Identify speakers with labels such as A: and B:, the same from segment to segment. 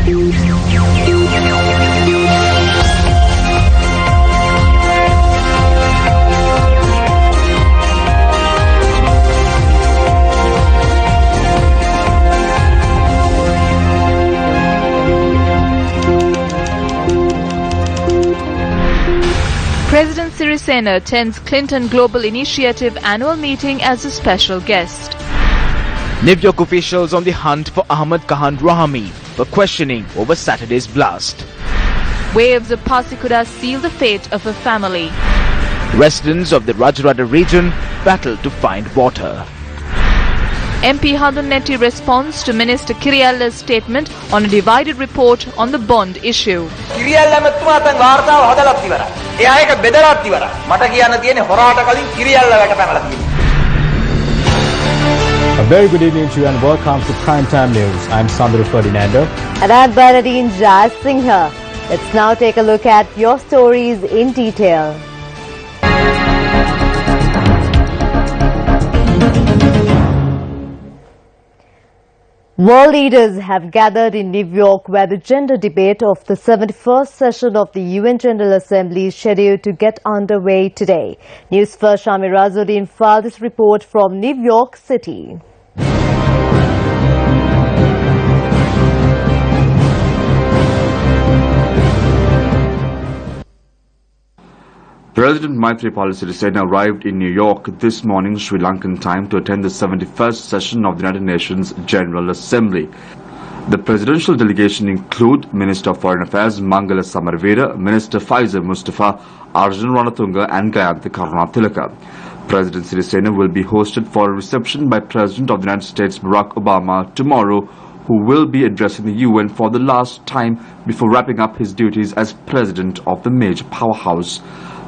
A: President Sirisena attends Clinton Global Initiative annual meeting as a special guest.
B: New York officials on the hunt for Ahmad Khan Rahami for questioning over Saturday's blast.
A: Waves of Pasikuda seal the fate of a family.
B: Residents of the Rajarada region battle to find water.
A: MP Hadunneti responds to Minister Kiriyalla's statement on a divided report on the bond issue.
C: Kiriyalla මෙතුමා තන් වාර්තාව හදලත් ඉවරයි. එයා එක බෙදලාත් ඉවරයි. මට කියන්න තියෙන්නේ හොරාට කලින් Kiriyalla වැටපැනලා තියෙනවා.
D: A very good evening to you and welcome to Primetime News. I'm Sandra Ferdinando.
E: And I'm Baradeen Jai Singha. Let's now take a look at your stories in detail. World leaders have gathered in New York where the gender debate of the 71st session of the UN General Assembly is scheduled to get underway today. Newsfirst Shami Razuddin filed this report from New York City.
F: President Maithripala Sirisena arrived in New York this morning Sri Lankan time to attend the 71st session of the United Nations General Assembly. The presidential delegation include Minister of Foreign Affairs Mangala Samarvera, Minister Faiza Mustafa, Arjun Ranatunga and Gayanthi Karunatilaka. President Sirisena will be hosted for a reception by President of the United States Barack Obama tomorrow, who will be addressing the UN for the last time before wrapping up his duties as President of the major powerhouse.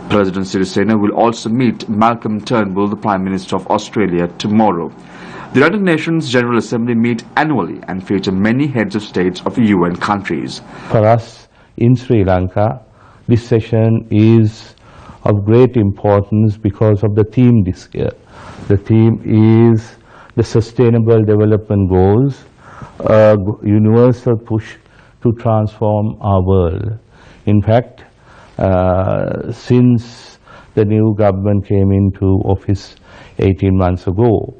F: President Sirisena will also meet Malcolm Turnbull, the Prime Minister of Australia, tomorrow. The United Nations General Assembly meet annually and feature many heads of states of UN countries.
G: For us in Sri Lanka, this session is of great importance because of the theme this year. The theme is the Sustainable Development Goals, a universal push to transform our world. In fact, since the new government came into office 18 months ago,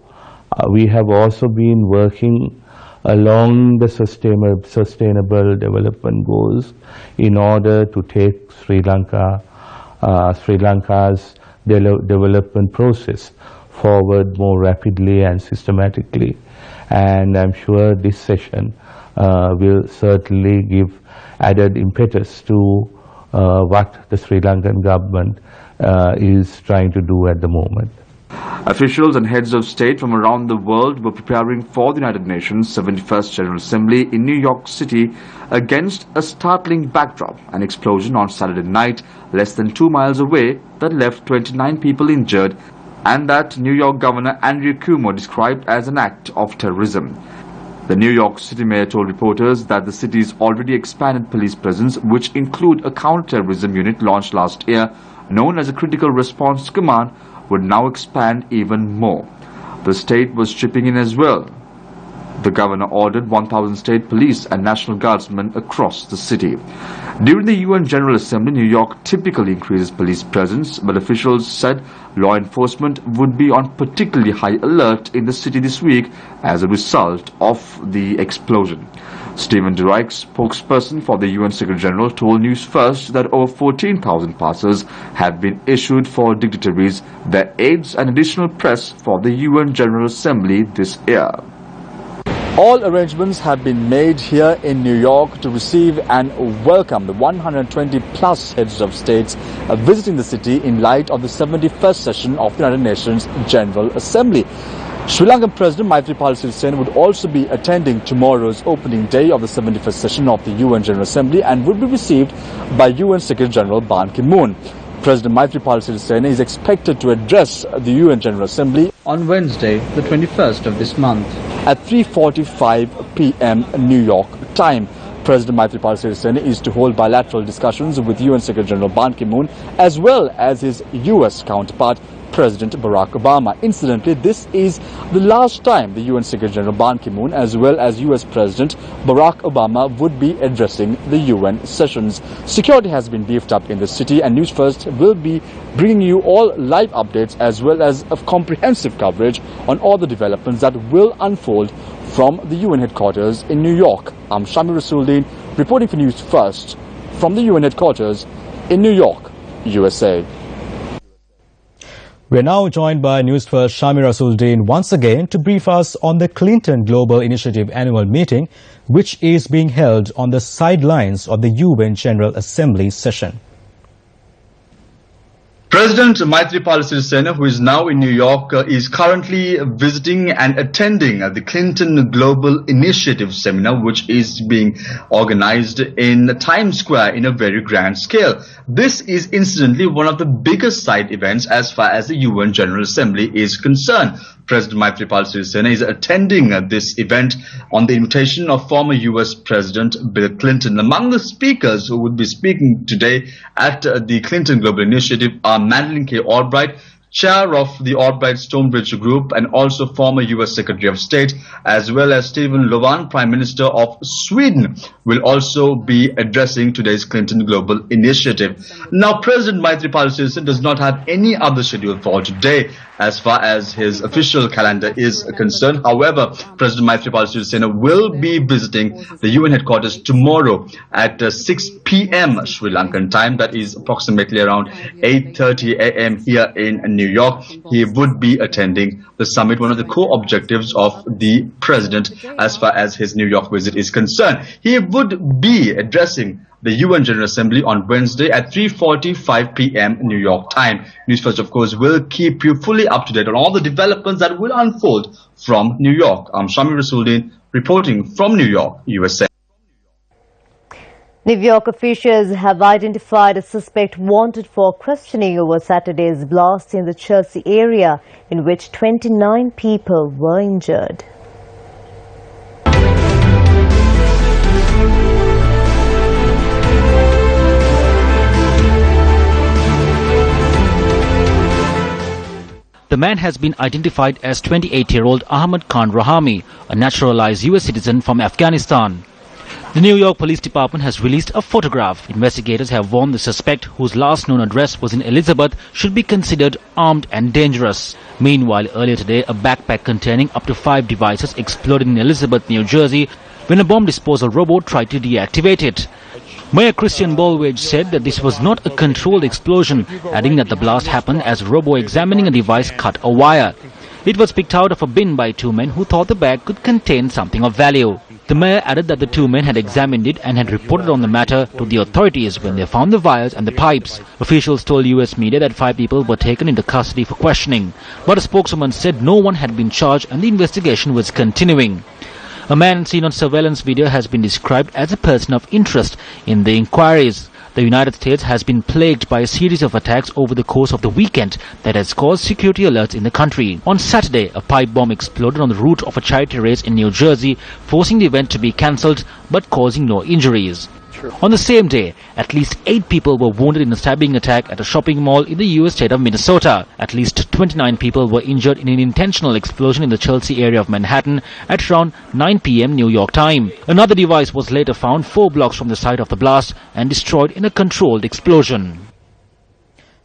G: we have also been working along the sustainable development goals in order to take Sri Lanka's development process forward more rapidly and systematically. And I'm sure this session will certainly give added impetus to what the Sri Lankan government is trying to do at the moment.
F: Officials and heads of state from around the world were preparing for the United Nations 71st General Assembly in New York City against a startling backdrop, an explosion on Saturday night less than 2 miles away that left 29 people injured and that New York Governor Andrew Cuomo described as an act of terrorism. The New York City mayor told reporters that the city's already expanded police presence, which include a counter-terrorism unit launched last year known as a Critical Response Command, would now expand even more. The state was chipping in as well. The governor ordered 1,000 state police and National Guardsmen across the city. During the UN General Assembly, New York typically increases police presence, but officials said law enforcement would be on particularly high alert in the city this week as a result of the explosion. Stephen Durek, spokesperson for the UN Secretary General, told Newsfirst that over 14,000 passes have been issued for dignitaries, their aides and additional press for the UN General Assembly this year.
H: All arrangements have been made here in New York to receive and welcome the 120 plus heads of states visiting the city in light of the 71st session of the United Nations General Assembly. Sri Lankan President Maithripala Sirisena would also be attending tomorrow's opening day of the 71st session of the UN General Assembly and would be received by UN Secretary General Ban Ki-moon. President Maithripala Sirisena is expected to address the UN General Assembly
I: on Wednesday, the 21st of this month
H: at 3:45 p.m. New York time. President Maithripala Sirisena is to hold bilateral discussions with UN Secretary General Ban Ki-moon as well as his US counterpart President Barack Obama. Incidentally, this is the last time the UN Secretary General Ban Ki-moon as well as US President Barack Obama would be addressing the UN sessions. Security has been beefed up in the city, and News First will be bringing you all live updates as well as a comprehensive coverage on all the developments that will unfold from the UN headquarters in New York. I'm Shamir Rasuldeen reporting for News First from the UN headquarters in New York, USA.
D: We're now joined by News First Shamir Rasuldeen once again to brief us on the Clinton Global Initiative annual meeting, which is being held on the sidelines of the UN General Assembly session.
F: President Maithripala Sirisena, who is now in New York, is currently visiting and attending the Clinton Global Initiative seminar, which is being organized in Times Square in a very grand scale. This is incidentally one of the biggest side events as far as the UN General Assembly is concerned. President Maithripala Sirisena is attending this event on the invitation of former US President Bill Clinton. Among the speakers who would be speaking today at the Clinton Global Initiative are Madeleine K. Albright, chair of the Albright Stonebridge Group and also former US Secretary of State, as well as Stephen Löfven, Prime Minister of Sweden, will also be addressing today's Clinton Global Initiative. Now, President Maithripala Sirisena does not have any other schedule for today as far as his official calendar is concerned. However, President Maithripala Sirisena will be visiting the UN headquarters tomorrow at 6 p.m. Sri Lankan time. That is approximately around 8:30 a.m. here in New York. He would be attending the summit, one of the core objectives of the president as far as his New York visit is concerned. He would be addressing the UN General Assembly on Wednesday at 3:45 p.m. New York time. News First, of course, will keep you fully up to date on all the developments that will unfold from New York. I'm Shamir Rasuldeen reporting from New York, USA.
E: New York officials have identified a suspect wanted for questioning over Saturday's blast in the Chelsea area, in which 29 people were injured.
I: The man has been identified as 28-year-old Ahmad Khan Rahami, a naturalized US citizen from Afghanistan. The New York Police Department has released a photograph. Investigators have warned the suspect, whose last known address was in Elizabeth, should be considered armed and dangerous. Meanwhile, earlier today, a backpack containing up to 5 devices exploded in Elizabeth, New Jersey, when a bomb disposal robot tried to deactivate it. Mayor Christian Bolwage said that this was not a controlled explosion, adding that the blast happened as a robot examining a device cut a wire. It was picked out of a bin by 2 men who thought the bag could contain something of value. The mayor added that the 2 men had examined it and had reported on the matter to the authorities when they found the wires and the pipes. Officials told US media that 5 people were taken into custody for questioning, but a spokeswoman said no one had been charged and the investigation was continuing. A man seen on surveillance video has been described as a person of interest in the inquiries. The United States has been plagued by a series of attacks over the course of the weekend that has caused security alerts in the country. On Saturday, a pipe bomb exploded on the route of a charity race in New Jersey, forcing the event to be cancelled but causing no injuries. On the same day, at least 8 people were wounded in a stabbing attack at a shopping mall in the US state of Minnesota. At least 29 people were injured in an intentional explosion in the Chelsea area of Manhattan at around 9 p.m. New York time. Another device was later found 4 blocks from the site of the blast and destroyed in a controlled explosion.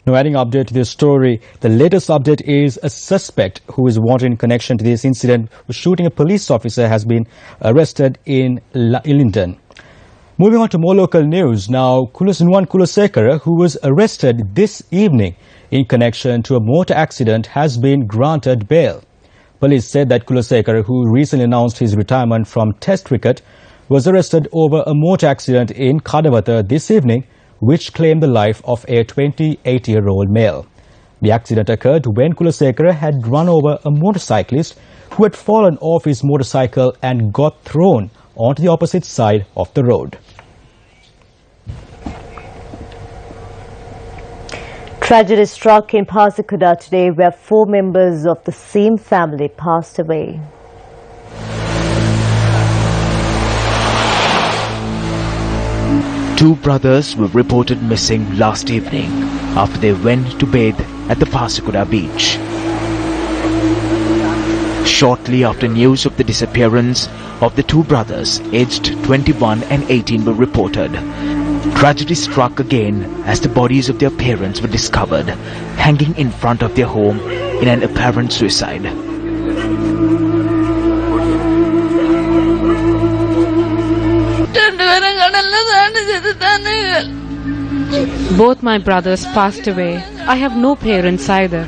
D: Now, adding update to this story, the latest update is a suspect who is wanted in connection to this incident with shooting a police officer has been arrested in Linden. Moving on to more local news now, Kulasnwan Kulasekara, who was arrested this evening in connection to a motor accident, has been granted bail. Police said that Kulasekara, who recently announced his retirement from Test cricket, was arrested over a motor accident in Kadawata this evening, which claimed the life of a 28-year-old male. The accident occurred when Kulasekara had run over a motorcyclist who had fallen off his motorcycle and got thrown onto the opposite side of the road.
E: Tragedy struck in Pasikuda today, where 4 members of the same family passed away.
B: Two brothers were reported missing last evening after they went to bathe at the Pasikuda beach. Shortly after news of the disappearance of the two brothers, aged 21 and 18, were reported, tragedy struck again as the bodies of their parents were discovered hanging in front of their home in an apparent suicide.
J: Both my brothers passed away. I have no parents either.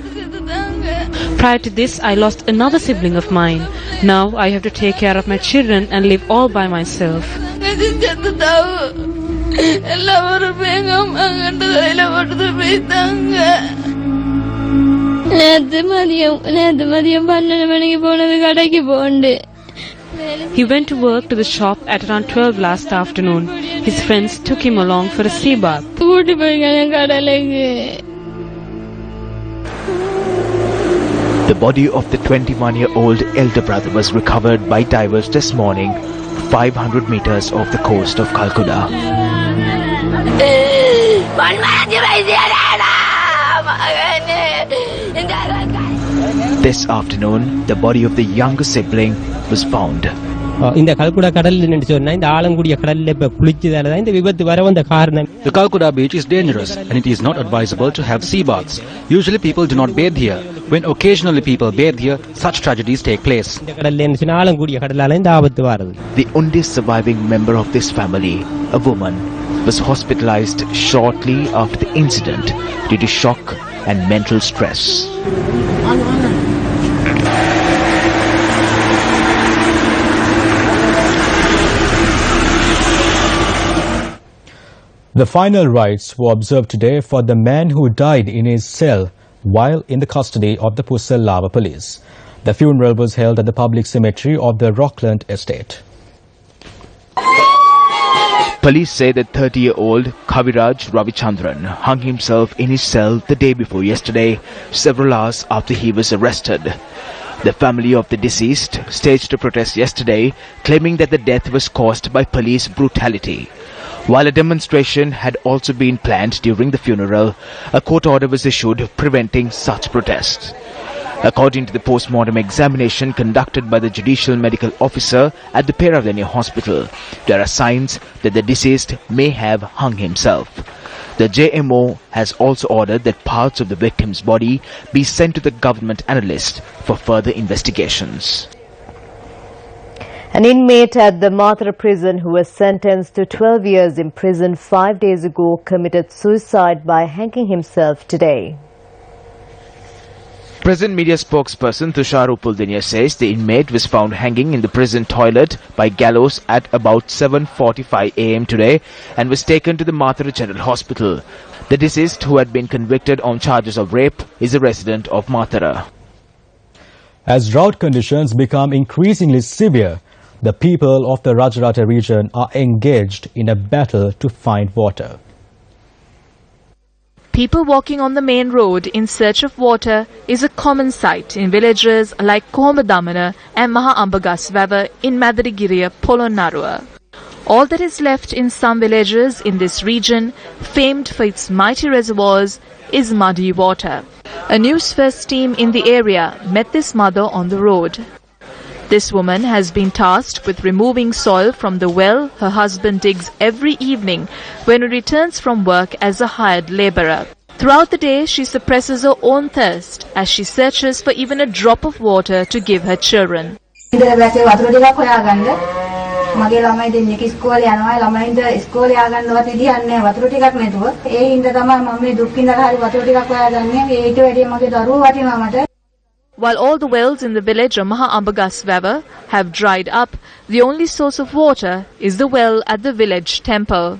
J: Prior to this, I lost another sibling of mine. Now I have to take care of my children and live all by myself. He went to work to the shop at around 12 last afternoon. His friends took him along for a sea bath.
B: The body of the 21-year-old elder brother was recovered by divers this morning, 500 meters off the coast of Calcutta. This afternoon, the body of the younger sibling was found.
K: இந்த கல்குடா கடல்ல நின்னு சொன்னா இந்த ஆலங்குடிய கடல்ல இப்ப குளிச்சதால தான் இந்த விபத்து வர வந்த காரணம்.
I: The Calcutta beach is dangerous and it is not advisable to have sea baths. Usually people do not bathe here. When occasionally people bathe here, such tragedies take place.
K: இந்த கடல்ல நின்னு சொன்னா ஆலங்குடிய கடலால இந்த ஆபத்து வருது.
B: The only surviving member of this family, a woman, was hospitalized shortly after the incident due to shock and mental stress.
D: The final rites were observed today for the man who died in his cell while in the custody of the Pusallava police. The funeral was held at the public cemetery of the Rockland estate.
B: Police say that 30-year-old Kaviraj Ravichandran hung himself in his cell the day before yesterday, several hours after he was arrested. The family of the deceased staged a protest yesterday, claiming that the death was caused by police brutality. While a demonstration had also been planned during the funeral, a court order was issued preventing such protests. According to the post-mortem examination conducted by the judicial medical officer at the Peravenia hospital, there are signs that the deceased may have hung himself. The JMO has also ordered that parts of the victim's body be sent to the government analyst for further investigations.
E: An inmate at the Mathura prison who was sentenced to 12 years in prison 5 days ago committed suicide by hanging himself today.
B: Prison media spokesperson Tushar Upuldinia says the inmate was found hanging in the prison toilet by gallows at about 7:45 a.m. today and was taken to the Mathura General Hospital. The deceased, who had been convicted on charges of rape, is a resident of Mathura.
D: As drought conditions become increasingly severe, the people of the Rajarata region are engaged in a battle to find water.
A: People walking on the main road in search of water is a common sight in villages like Komadamana and Maha Ambagasvava in Madarigiriya, Polonnaruwa. All that is left in some villages in this region, famed for its mighty reservoirs, is muddy water. A Newsfirst team in the area met this mother on the road. This woman has been tasked with removing soil from the well her husband digs every evening when he returns from work as a hired labourer. Throughout the day, she suppresses her own thirst as she searches for even a drop of water to give her children.
L: මගේ ළමයි දෙන්නෙක් ඉස්කෝලේ යනවා ළමයින්ට ඉස්කෝලේ ආගන්නවත් විදියක් නැහැ වතුර ටිකක් නැතුව ඒ හින්දා තමයි මම මේ දුක් විඳලා හරි වතුර ටිකක් හොයාගන්නේ ඊට වැඩිය මගේ දරුවෝ වටිනවා මට.
A: While all the wells in the village of Maha Ambagasvava have dried up, the only source of water is the well at the village temple.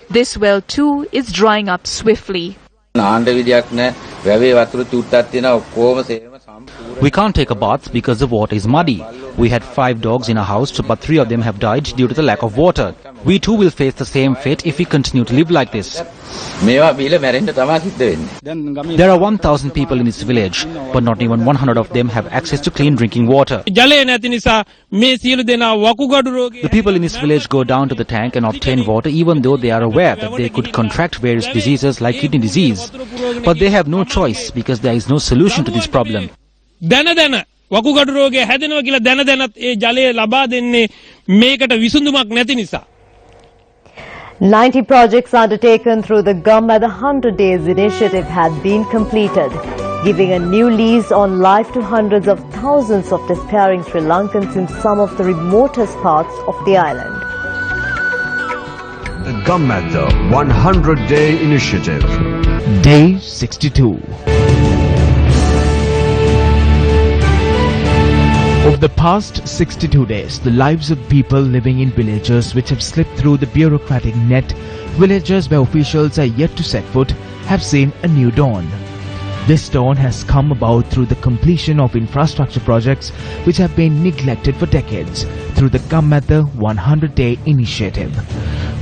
A: This well too is drying up swiftly.
I: We can't take a bath because the water is muddy. We had 5 dogs in our house, but 3 of them have died due to the lack of water. We too will face the same fate if we continue to live like this. There are 1,000 people in this village, but not even 100 of them have access to clean drinking water. The people in this village go down to the tank and obtain water even though they are aware that they could contract various diseases like kidney disease. But they have no choice because there is no solution to this problem.
M: වකුගඩු රෝගය හැදෙනවා කියලා දැන දැනත් ඒ ජලය ලබා දෙන්නේ මේකට විසඳුමක් නැති නිසා
E: 90 projects undertaken through the Gum at the 100 Days initiative had been completed, giving a new lease on life to hundreds of thousands of despairing Sri Lankans in some of the remotest parts of the island.
N: The Gum at the 100-Day initiative.
B: Day 62. Over the past 62 days, the lives of people living in villages which have slipped through the bureaucratic net, villages where officials are yet to set foot, have seen a new dawn. This dawn has come about through the completion of infrastructure projects which have been neglected for decades through the Gum at the 100-Day initiative.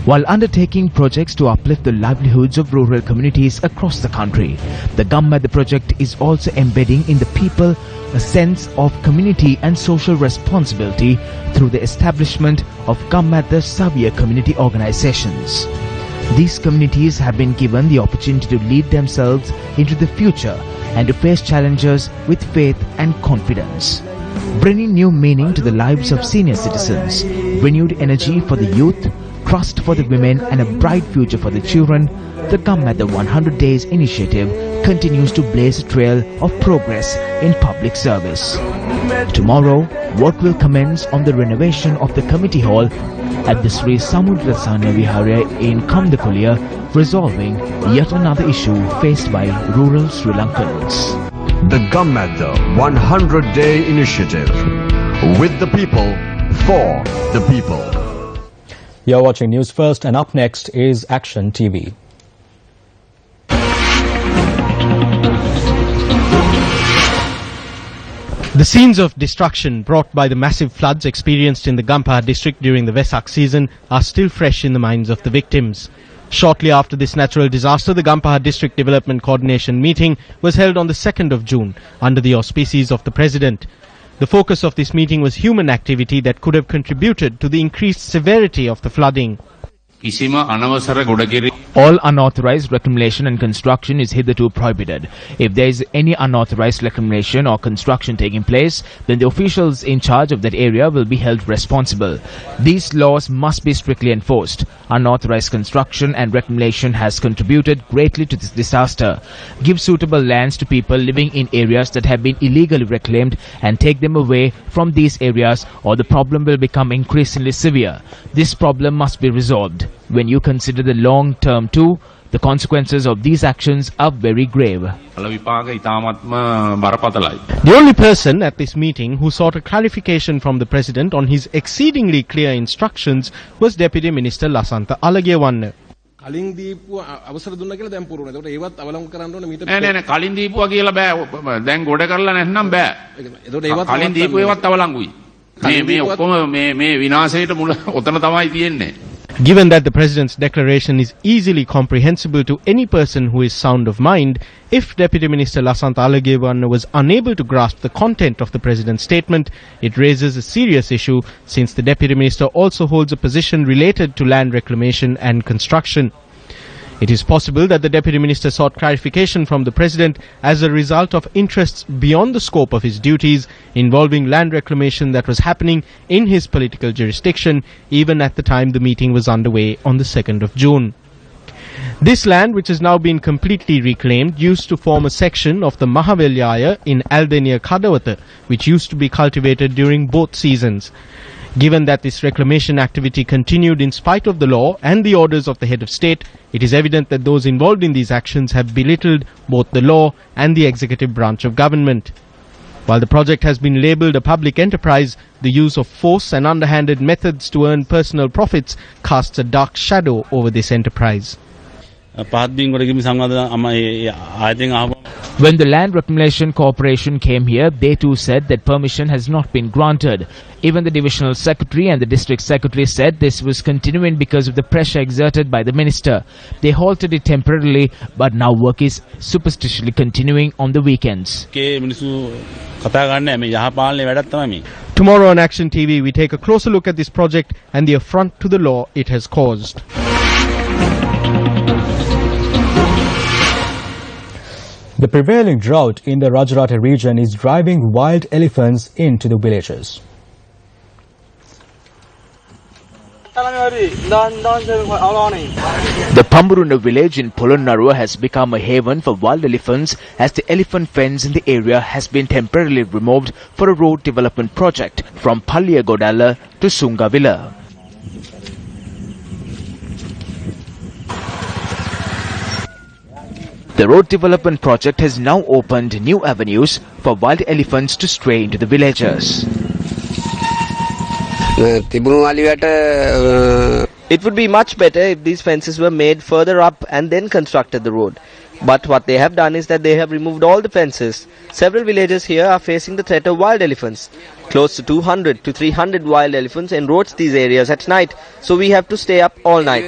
B: While undertaking projects to uplift the livelihoods of rural communities across the country, the Gum at the project is also embedding in the people a sense of community and social responsibility through the establishment of Gum at the Savia community organizations. These communities have been given the opportunity to lead themselves into the future and to face challenges with faith and confidence. Bringing new meaning to the lives of senior citizens, renewed energy for the youth, trust for the women and a bright future for the children, the Gum at the 100 Days initiative continues to blaze a trail of progress in public service. Tomorrow, work will commence on the renovation of the committee hall at the Sri Samudrasana Vihara in Kamdakulia, resolving yet another issue faced by rural Sri Lankans.
N: The Gum at the 100-Day initiative. With the people, for the people.
D: You're watching News First, and up next is Action TV.
O: The scenes of destruction brought by the massive floods experienced in the Gampaha district during the Vesak season are still fresh in the minds of the victims. Shortly after this natural disaster, the Gampaha District Development Coordination meeting was held on the 2nd of June under the auspices of the President. The focus of this meeting was human activity that could have contributed to the increased severity of the flooding.
B: All unauthorized reclamation and construction is hitherto prohibited. If there is any unauthorized reclamation or construction taking place, then the officials in charge of that area will be held responsible. These laws must be strictly enforced. Unauthorized construction and reclamation has contributed greatly to this disaster. Give suitable lands to people living in areas that have been illegally reclaimed and take them away from these areas, or the problem will become increasingly severe. This problem must be resolved. When you consider the long term too, the consequences of these actions are very grave.
O: The only person at this meeting who sought a clarification from the President on his exceedingly clear instructions was Deputy Minister Lasantha Alagewanna.
P: කලින් දීපු අවසර දුන්නා කියලා දැන් පුරුණ. ඒකට ඒවත් අවලංගු කරන්න ඕනේ මීට.
Q: නෑ කලින් දීපුවා කියලා බෑ. දැන් ගොඩ කරලා නැත්නම් බෑ.
P: ඒකට ඒවත්
Q: කලින් දීපු ඒවත් අවලංගුයි. මේ ඔක්කොම මේ විනාශයට මුල ඔතන තමයි තියෙන්නේ.
O: Given that the President's declaration is easily comprehensible to any person who is sound of mind, if Deputy Minister Lasantha Alagewanna was unable to grasp the content of the President's statement, it raises a serious issue since the Deputy Minister also holds a position related to land reclamation and construction. It is possible that the Deputy Minister sought clarification from the President as a result of interests beyond the scope of his duties involving land reclamation that was happening in his political jurisdiction even at the time the meeting was underway on the 2nd of June. This land, which has now been completely reclaimed, used to form a section of the Mahavelyaya in Aldenia Kadawatha, which used to be cultivated during both seasons. Given that this reclamation activity continued in spite of the law and the orders of the head of state, it is evident that those involved in these actions have belittled both the law and the executive branch of government. While the project has been labelled a public enterprise, the use of force and underhanded methods to earn personal profits casts a dark shadow over this enterprise.
B: When the Land Reclamation Corporation came here, they too said that permission has not been granted. Even the Divisional Secretary and the District Secretary said this was continuing because of the pressure exerted by the Minister. They halted it temporarily, but now work is superstitiously continuing on the weekends.
O: Tomorrow on Action TV, we take a closer look at this project and the affront to the law it has caused. The prevailing drought in the Rajarata region is driving wild elephants into the villages.
B: The Pamburuna village in Polonnarua has become a haven for wild elephants as the elephant fence in the area has been temporarily removed for a road development project from Palliyagodalla to Sungavilla. The road development project has now opened new avenues for wild elephants to stray into the villages.
R: It would be much better if these fences were made further up and then constructed the road. But what they have done is that they have removed all the fences. Several villages here are facing the threat of wild elephants. Close to 200 to 300 wild elephants enroach these areas at night, so we have to stay up all night.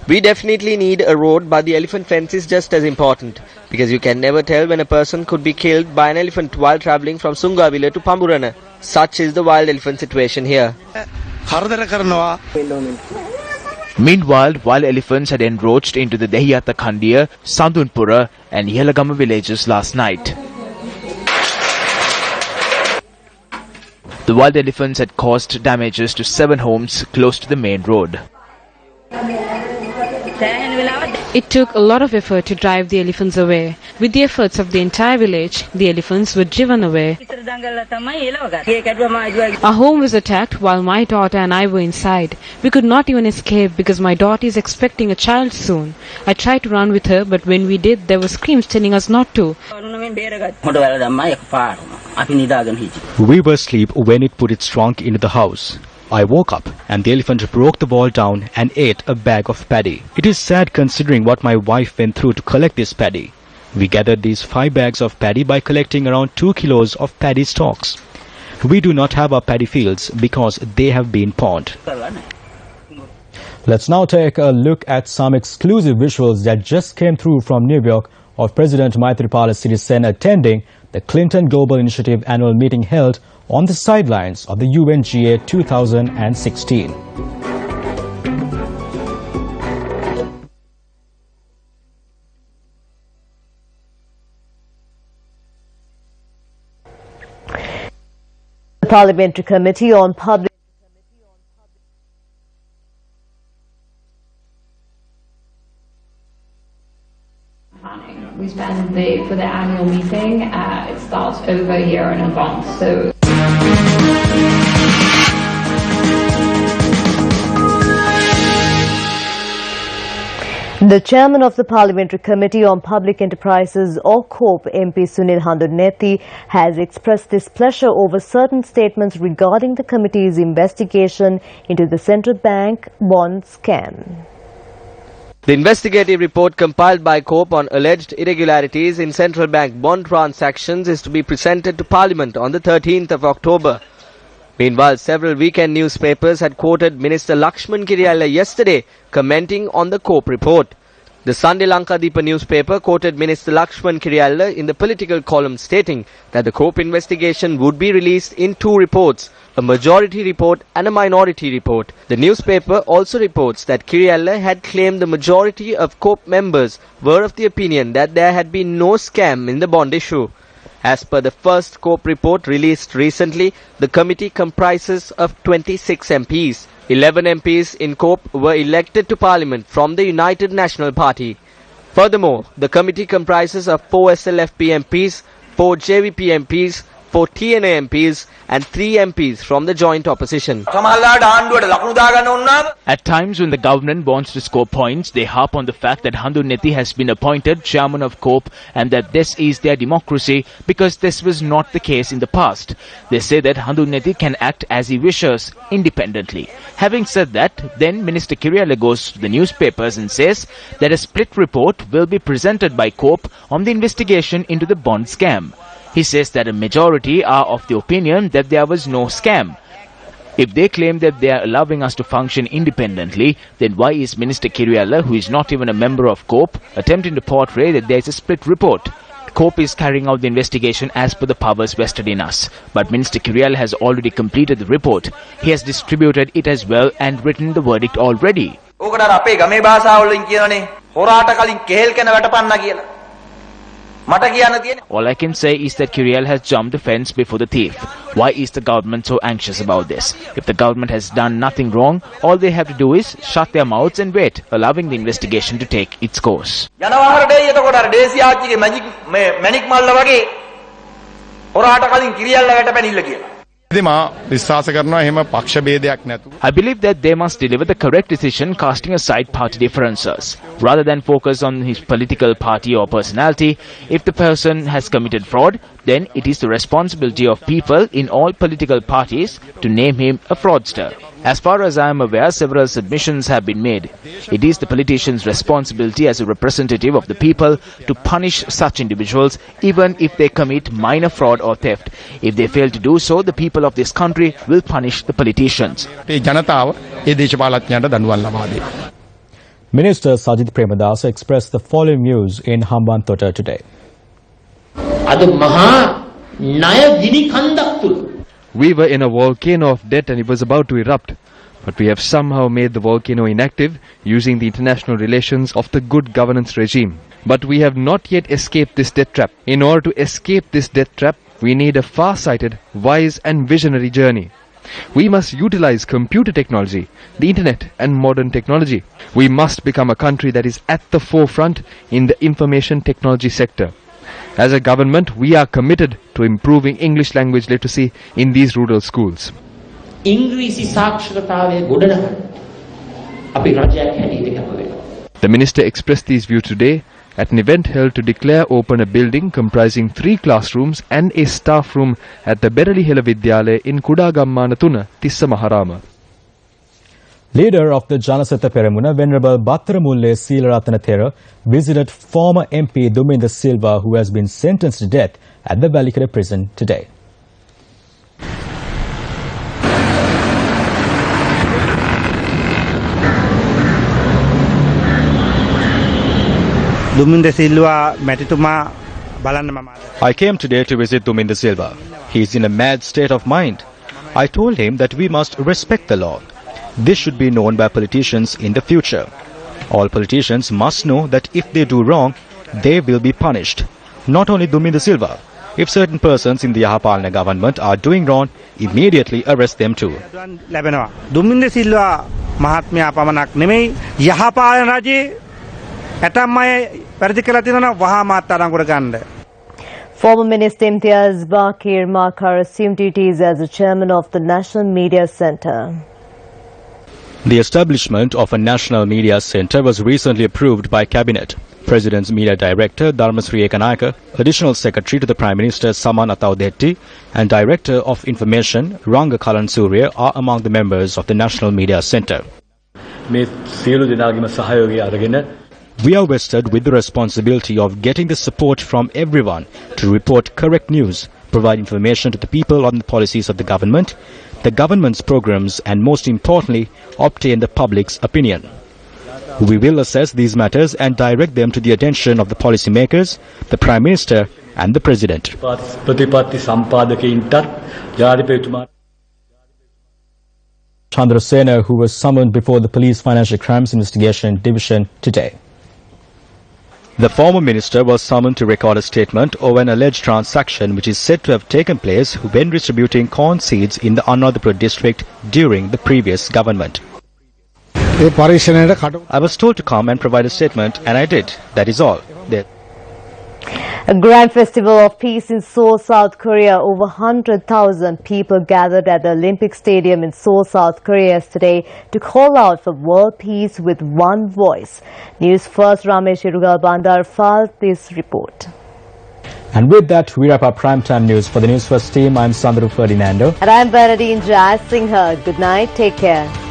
R: We definitely need a road, but the elephant fence is just as important, because you can never tell when a person could be killed by an elephant while travelling from Sungavilla to Pamburana. Such is the wild elephant situation here.
B: Meanwhile, wild elephants had encroached into the Dehiyata Khandiya, Sandunpura and Yelagama villages last night. The wild elephants had caused damages to 7 homes close to the main road.
J: It took a lot of effort to drive the elephants away. With the efforts of the entire village, the elephants were driven away. Our home was attacked while my daughter and I were inside. We could not even escape because my daughter is expecting a child soon. I tried to run with her, but when we did, there were screams telling us not to.
D: We were asleep when it put its trunk into the house. I woke up and the elephant broke the wall down and ate a bag of paddy. It is sad considering what my wife went through to collect this paddy. We gathered these 5 bags of paddy by collecting around 2 kilos of paddy stalks. We do not have our paddy fields because they have been pawned. Let's now take a look at some exclusive visuals that just came through from New York of President Maithripala Sirisena attending the Clinton Global Initiative annual meeting held on the sidelines of the UNGA 2016.
E: The Parliamentary Committee on Public
S: We spend for the annual meeting, it starts over a year in advance. So
E: the chairman of the Parliamentary Committee on Public Enterprises or COPE, MP Sunil Handuneti, has expressed displeasure over certain statements regarding the committee's investigation into the central bank bond scam.
R: The investigative report compiled by COPE on alleged irregularities in central bank bond transactions is to be presented to Parliament on the 13th of October. Meanwhile, several weekend newspapers had quoted Minister Lakshman Kiriyalla yesterday commenting on the COPE report. The Sunday Lanka newspaper quoted Minister Lakshman Kiriyalla in the political column stating that the COPE investigation would be released in 2 reports, a majority report and a minority report. The newspaper also reports that Kiriyalla had claimed the majority of COPE members were of the opinion that there had been no scam in the bond issue. As per the first COPE report released recently, the committee comprises of 26 MPs. 11 MPs in COPE were elected to Parliament from the United National Party. Furthermore, the committee comprises of 4 SLFP MPs, 4 JVP MPs, 4 TNA MPs and 3 MPs from the joint opposition.
B: At times when the government wants to score points, they harp on the fact that Handuneti has been appointed chairman of COPE and that this is their democracy because this was not the case in the past. They say that Handuneti can act as he wishes, independently. Having said that, then Minister Kiriella goes to the newspapers and says that a split report will be presented by COPE on the investigation into the bond scam. He says that a majority are of the opinion that there was no scam. If they claim that they are allowing us to function independently, then why is Minister Kiriella, who is not even a member of COPE, attempting to portray that there is a split report? COPE is carrying out the investigation as per the powers vested in us. But Minister Kiriella has already completed the report. He has distributed it as well and written the verdict already. All I can say is that Kiriella has jumped the fence before the thief. Why is the government so anxious about this? If the government has done nothing wrong, all they have to do is shut their mouths and wait, allowing the investigation to take its course. I believe that they must deliver the correct decision, casting aside party differences. Rather than focus on his political party or personality, if the person has committed fraud, then it is the responsibility of people in all political parties to name him a fraudster. As far as I am aware, several submissions have been made. It is the politician's responsibility as a representative of the people to punish such individuals even if they commit minor fraud or theft. If they fail to do so, the people of this country will punish the politicians.
D: Minister Sajid Premadasa expressed the following views in Hambantota today.
T: We were in a volcano of debt and it was about to erupt. But we have somehow made the volcano inactive using the international relations of the good governance regime. But we have not yet escaped this debt trap. In order to escape this debt trap, we need a far-sighted, wise and visionary journey. We must utilize computer technology, the internet and modern technology. We must become a country that is at the forefront in the information technology sector. As a government, we are committed to improving English language literacy in these rural schools. The minister expressed these views today at an event held to declare open a building comprising 3 classrooms and a staff room at the Beralihela Vidyalaya in Kudagammana Tuna, Tissa Maharama.
D: Leader of the Janasatha Peramuna, Venerable Battaramulle Seelaratana Thera, visited former MP Duminda Silva, who has been sentenced to death at the Valikara prison today.
U: I came today to visit Duminda Silva. He is in a mad state of mind. I told him that we must respect the law. This should be known by politicians in the future. All politicians must know that if they do wrong, they will be punished. Not only Duminda Silva. If certain persons in the Yahapalana government are doing wrong, immediately arrest them too.
V: Duminda Silva Mahatmya Pamanak Neme Yahapalana Raji Etamay Perdikalatiana Vahamatanguraganda.
E: Former Minister Imtiaz Bakir Makar assumed duties as the chairman of the National Media Centre.
U: The establishment of a National Media Centre was recently approved by Cabinet. President's Media Director Dharmasri Ekanayaka, Additional Secretary to the Prime Minister Saman Ataudetti and Director of Information Ranga Kalan Surya are among the members of the National Media Centre. We are vested with the responsibility of getting the support from everyone to report correct news, provide information to the people on the policies of the government's programs and most importantly, obtain the public's opinion. We will assess these matters and direct them to the attention of the policymakers, the Prime Minister and the President.
D: Chandrasena, who was summoned before the Police Financial Crimes Investigation Division today.
U: The former minister was summoned to record a statement over an alleged transaction which is said to have taken place when distributing corn seeds in the Anuradhapura district during the previous government. I was told to come and provide a statement and I did. That is all.
E: A grand festival of peace in Seoul, South Korea. Over 100,000 people gathered at the Olympic Stadium in Seoul, South Korea yesterday to call out for world peace with one voice. News First Ramesh Irugal Bandar filed this report.
D: And with that, we wrap up primetime news. For the News First team, I'm Sandru Ferdinando.
E: And I'm Bernadine Jai Singha. Good night. Take care.